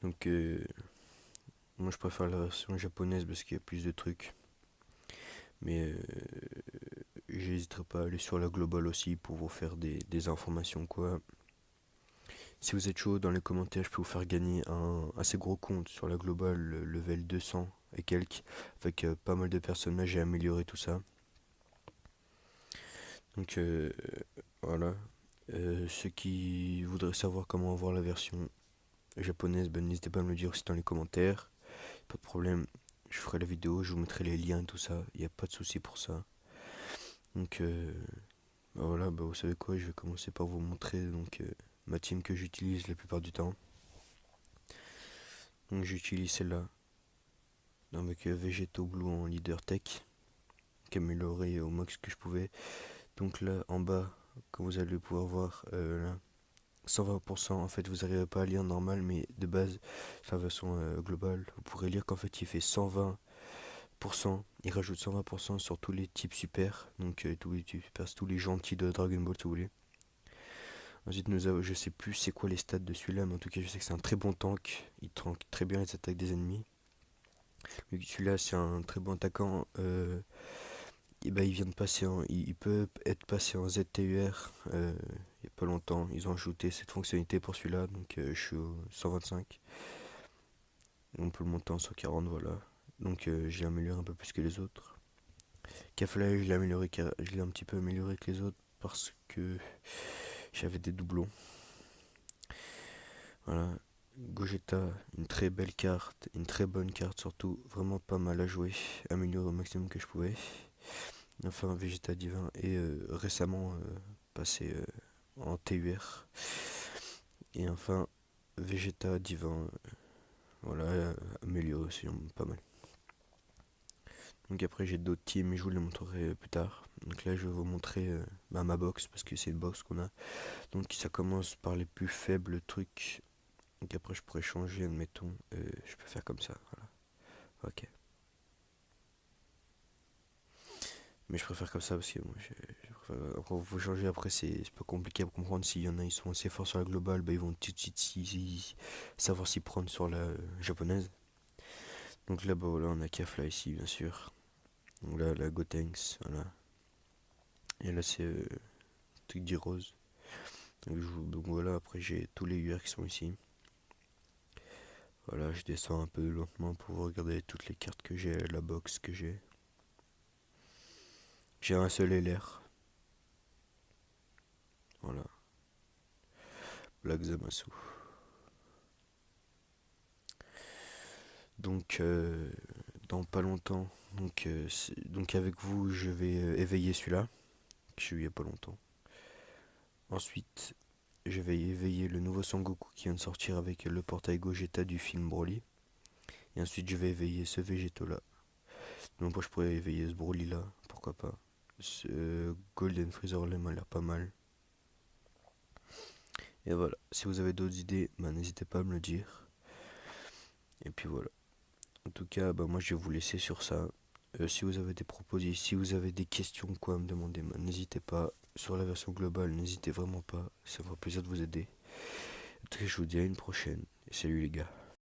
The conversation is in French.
Donc moi je préfère la version japonaise parce qu'il y a plus de trucs. Mais j'hésiterai pas à aller sur la globale aussi pour vous faire des informations quoi. Si vous êtes chaud dans les commentaires, je peux vous faire gagner un assez gros compte sur la globale, le level 200 et quelques, avec pas mal de personnages et amélioré tout ça. Donc voilà. Ceux qui voudraient savoir comment avoir la version japonaise, ben, n'hésitez pas à me le dire aussi dans les commentaires. Pas de problème, je ferai la vidéo, je vous mettrai les liens et tout ça. Il n'y a pas de souci pour ça. Donc bah voilà, bah vous savez quoi, je vais commencer par vous montrer donc ma team que j'utilise la plupart du temps. Donc j'utilise celle-là avec Vegeto Blue en leader tech, qui amélioré au max que je pouvais. Donc là en bas, comme vous allez pouvoir voir, là, 120%, en fait vous n'arrivez pas à lire normal, mais de base, c'est la version globale, vous pourrez lire qu'en fait il fait 120%, il rajoute 120% sur tous les types super, donc tous les types super, c'est tous les gentils de Dragon Ball si vous voulez. Ensuite nous avons, je sais plus c'est quoi les stats de celui-là, mais en tout cas je sais que c'est un très bon tank, il tank très bien les attaques des ennemis. Celui-là c'est un très bon attaquant, et ben, il vient de passer il peut être passé en ZTUR il y a pas longtemps. Ils ont ajouté cette fonctionnalité pour celui-là, donc je suis au 125. On peut le monter en 140, voilà. Donc je l'ai amélioré un peu plus que les autres. Cafla, je l'ai un petit peu amélioré que les autres parce que j'avais des doublons. Voilà. Gogeta, une très belle carte, une très bonne carte surtout, vraiment pas mal à jouer, amélioré au maximum que je pouvais. Enfin, Vegeta Divin et récemment passé en TUR. Et enfin, Vegeta Divin, voilà, amélioré aussi, pas mal. Donc après j'ai d'autres teams, mais je vous les montrerai plus tard. Donc là je vais vous montrer bah, ma box, parce que c'est une box qu'on a. Donc ça commence par les plus faibles trucs. Donc après je pourrais changer, admettons, je peux faire comme ça, voilà. Ok. Mais je préfère comme ça parce que moi après, vous changer après c'est pas compliqué à comprendre. S'il y en a ils sont assez forts sur la globale, bah, ils vont tout de suite savoir s'y prendre sur la japonaise. Donc là bah voilà on a Kafla ici bien sûr. Donc là la Gotenks, voilà. Et là c'est truc dit rose. Donc voilà après j'ai tous les UR qui sont ici. Voilà je descends un peu lentement pour vous regarder toutes les cartes que j'ai, la box que j'ai. J'ai un seul LR. Voilà. Black Zamasu. Donc dans pas longtemps. Donc avec vous, je vais éveiller celui-là, que j'ai eu il y a pas longtemps. Ensuite, je vais éveiller le nouveau Sangoku qui vient de sortir avec le portail Gogeta du film Broly. Et ensuite, je vais éveiller ce Végéto-là. Donc moi, je pourrais éveiller ce Broly-là, pourquoi pas. Ce Golden Freezer là m'a l'air pas mal. Et voilà, si vous avez d'autres idées, bah, n'hésitez pas à me le dire. Et puis voilà. En tout cas, bah, moi je vais vous laisser sur ça. Si vous avez des propositions, si vous avez des questions quoi à me demander, bah, n'hésitez pas. Sur la version globale, n'hésitez vraiment pas. Ça me fera plaisir de vous aider. En tout cas, je vous dis à une prochaine. Et salut les gars.